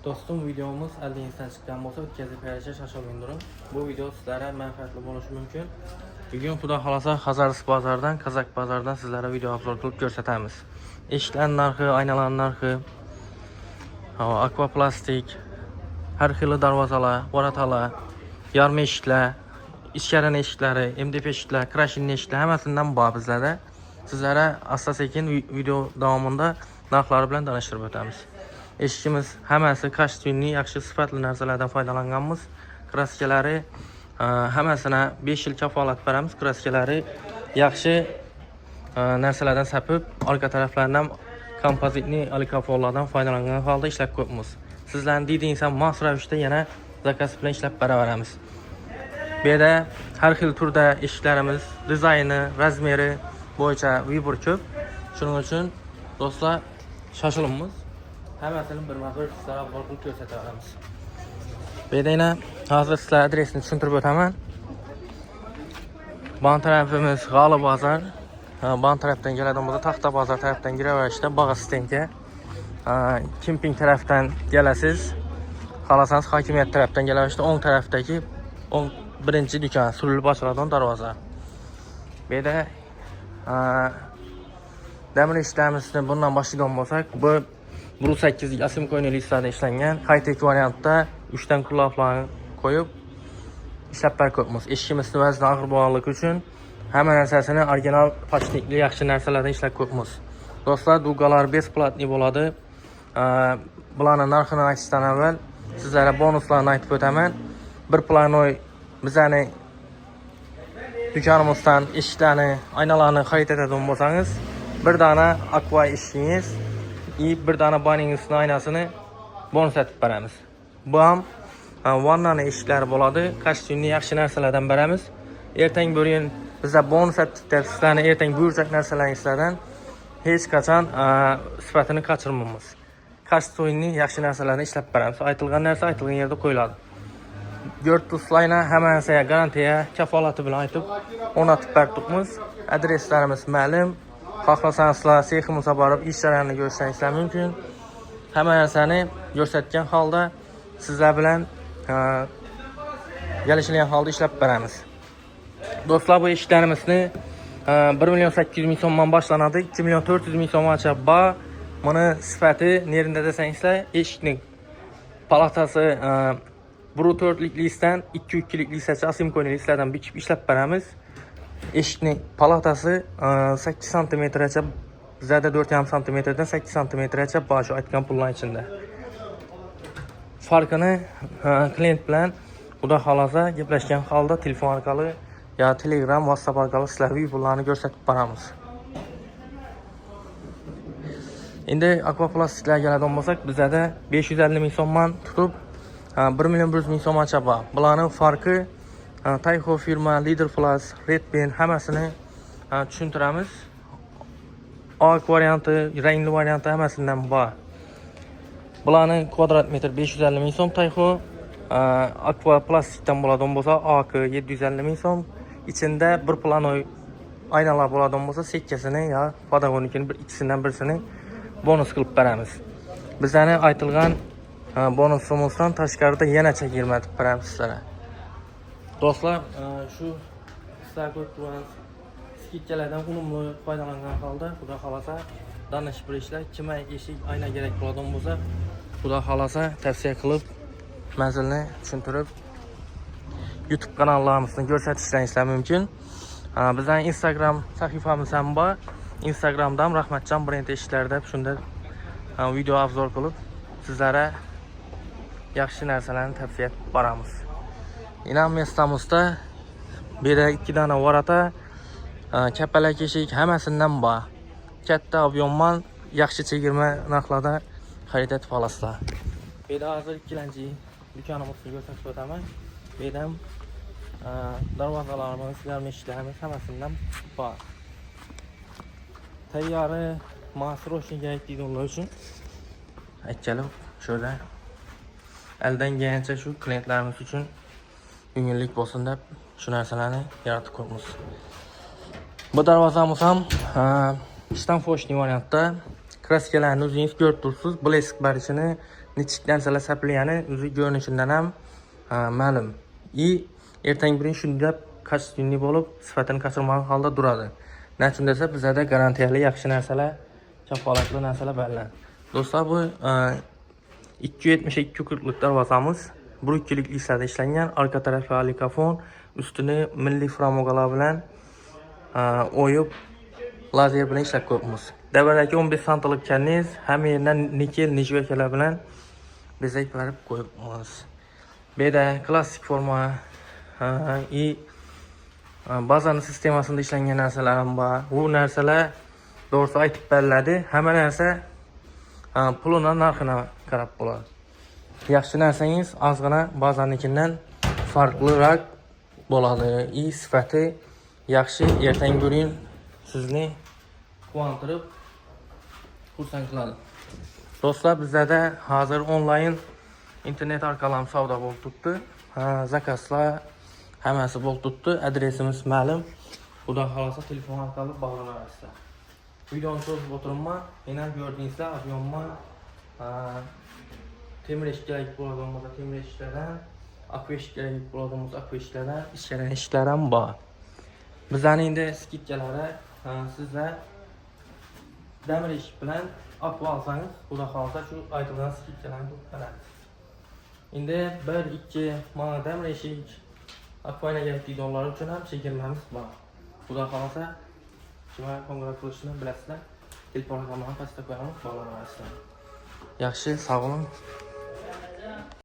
Dostum, videomuz əlinizdən çıxan olsa ötkəzib paylaşa şaşılmayın durun. Bu video sizlərə mənfəətli olması mümkün. Bugün Xuda xalasa Xazaris bazardan, Kazak bazardan sizlərə video upload qılıb göstərəmiz. Eşiklərin narxı, aynaların narxı, akvaplastik, hər xilli darvazalar, varatalar, yarım eşiklər, İçkərən eşikləri, MDF eşiklər, krashin eşiklər həməsindən var bizlərdə. Sizlərə asta-sekin video davamında narxları bilən danışdırıb ötəmiz. Eşikimiz həməsi kaş tünlü, yaxşı sifətli nərsələrdən faydalanğanımız. Kraskələri həməsinə 5 il kəfalət verəmiz. Kraskələri yaxşı nərsələrdən səpib, arqa tərəflərindən kompozitli alikafollardan faydalanğan halda işləb qoyubuz. Sizlərin dediyi insan mas rəvişdə yenə zakaz bilən işləb bərabərəmiz. Belə hər xil turda eşiklərimiz, dizayını, rəzmeri boyunca vibur köp. Şunun üçün dostlar şaşılımız. Həməsinin bir sizlərə qorqul göstərəmiz. Belə ilə hazır sizlərə adresini düşündürüb ötəmən. Ban tərəfimiz Qalı bazar. Ban tərəfdən gələdiyimizdə Taxta bazar tərəfdən girəvərişdə bağ sistemkə. Kimping tərəfdən gələsiz. Xalasanız hakimiyyət tərəfdən gələvərişdə 10 tərəfdəki 11-ci dükan, Sululu Başıqadan darvaza. Belə dəmir işlərimizdə bundan başlayalım olsaq, bu Buru 8 Asim Koyuneli istifadə işlənən high-tech variantda 3-dən kulaqlarını qoyub işləblər qoyubuz. Eşikimizin vəzni ağır boğanlıq üçün həmən əsasını orijinal paçnikli yaxşı nərsələrdən işləb qoyubuz. Dostlar, duqalar 5 platni boladı. Bulanın narxını açıdan əvvəl sizlərə bonuslarını aytıb ötəmən. Bir planoy bizəni dükkanımızdan eşiklərini, aynalarını xarid edədən olsanız, bir dana aqua eşiyiniz, bir dana baningizin aynasını bonus etib bərəmiz. Bu ham vannanın eşikləri boladı. Kaç günlük yaxşı nərsələrdən bərəmiz. Ertəng bölün bizə bonus etdiklər sizlərini ertəng buyuracaq nərsələrin sizlərdən heç qaçan sifətini kaçırmamız. Kaç günlük yaxşı nərsələrdən işləb bərəmiz. Aytılğan nərsə aytılğan yerdə qoyuladı. Görtüslayla həmən nəsəyə qarantiyə kəfalatı bilən aytıb ona tübər tutmuz. Adreslərimiz məlum. Xaxlasanızla seyximizə barıb işlərini göstərəniz mümkün. Həmən nəsəni göstərkən halda sizlər bilən gəlişləyən halda işləb bərəmiz. Dostlar, bu işlərimizini 1.800.000 somdan başlanadı. 2.400.000 somdan çabba. Bunu sifəti nerində desənizlə eşiklik palatası Buru 4-likli istən 2-2-likli istəçə Asim Koyuneli istədən bikib işləb bərəmiz. Eşiklik palatası 8 cm-əcə, zədə 4,5 cm-dən 8 cm-əcə başı aytqan pulların içində. Farkını klient bilən Xuda xalasa gəpləşkən halda telefon arqalı ya Telegram, WhatsApp arqalı sizlərə pullarını göstərib baramız. İndi akvaplastiklər gələdən olmasaq, bizə də 550.000 somdan tutub 1.100.000 somdan çaba. Bunların farkı Tayho firma, Leader Plus, Redbin həməsini düşündürəmiz. Ağ variantı, rəngli variantı həməsindən var. Bunların kvadrat metr 550.000 som Tayho. Akvaplastikdən buladan bolsa AQ 750.000 som. İçində bir planoy aynalar buladan bolsa sekkəsini ya Patagonikinin ikisindən birisini bonus qılıb bərəmiz. Bizəni aytılğan bonusumuzdan təşkərdə yenə çəkilmədib bərəmiz sizlərə. Dostlar, şu sizlər qoyduğunuz skitkələrdən unumlu faydalanğan halda Xuda xalasa danış bir işlər kimə eşik, ayna gerək buladan bolsa Xuda xalasa təvsiyə qılıb mənzilini düşündürüb YouTube kanallarımızın göstərişləri mümkün. Bizdən Instagram səhifəmizdən var. Instagramdan Rəhmətcan brend eşiklərdə şunda video avzor qılıb sizlərə yaxşı nərsələrini təvsiyə baramız. İnan mestamızda belə 2 dana varata, kəpələk eşik həməsindən var. Kətdə avyonman, yaxşı çəkirmə narxlarda xarid etib alasılar. Belə hazır ikilənci dükkanımızı göstərib ötəmək. Belə darvazalarımız, yarım eşiklərimiz həməsindən var. Təyyarı, mahsur olsun gərəkliyi onlar üçün əkəlib şöyle əldən gəlincə şu klientlərimiz üçün ünlülük olsun da şu nərsələrini yaratıb qoymuş. Bu darvazamız ham Stanfoşni variantda kraskələrini özünüz görürsünüz. Blesk bərçini neçik narsalar saplagani o'zi ko'rinishidan ham ma'lum. Ertangi birin shunda kostyumli bo'lib, sifatini kaçırmagan holda turadi. Nechun desa, bizda garantiyali yaxshi narsalar, kafolatli narsalar bor. Do'stlar, bu 272 40lik darvozamiz. 1-2lik islarda ishlangan, orqa tarafi alikafon, ustini milliy framogalar bilan o'yib lazer bilan ishlab ko'ramiz. Davradagi 15 santlik karniz, hamma yerdan nikel, nijvakalar bilan bezak berib qo'yibmiz. Bu yerda klassik forma bazani sistemasida ishlangan narsalar ham bor. Bu narsalar doğrusu aytib beriladi. Hamma narsa puluna narxina qarab bo'ladi. Yaxshi narsangiz ozgina bazanikidan farqliroq bo'ladi. Sifati yaxshi, ertangi ko'ring sizni quvontirib xursand qiladi. Do'stlar, bizda hozir onlayn internet orqali savdo bo'lib turibdi. Zakazlar hammasi bo'lib turibdi. Adresimiz ma'lum. Xudo xolasa telefon orqali bog'lanasizlar. Videoni cho'zib o'tiribman. Yana ko'rdingizlar, avyonman temir ish kerak bo'ladigan bo'lsa temir ishlardan, akva ish kerak bo'ladigan bo'lsa akva ishlardan, ishchalar ishlar ham bor. Bizning endi skidkalari sizlar damir ish bilan akva olsangiz, xudo xolasa shu aytilgan skidkalarni beradi. Endi 1-2 mana damir ish akvaga $7 uchun ham chegirmamiz bor. Xudo xolasa shunga qo'ng'iroq qilishni bilasizlar. Telefon raqamini pastda qo'yamiz, bog'lanasizlar. Yaxshi, sog' bo'ling.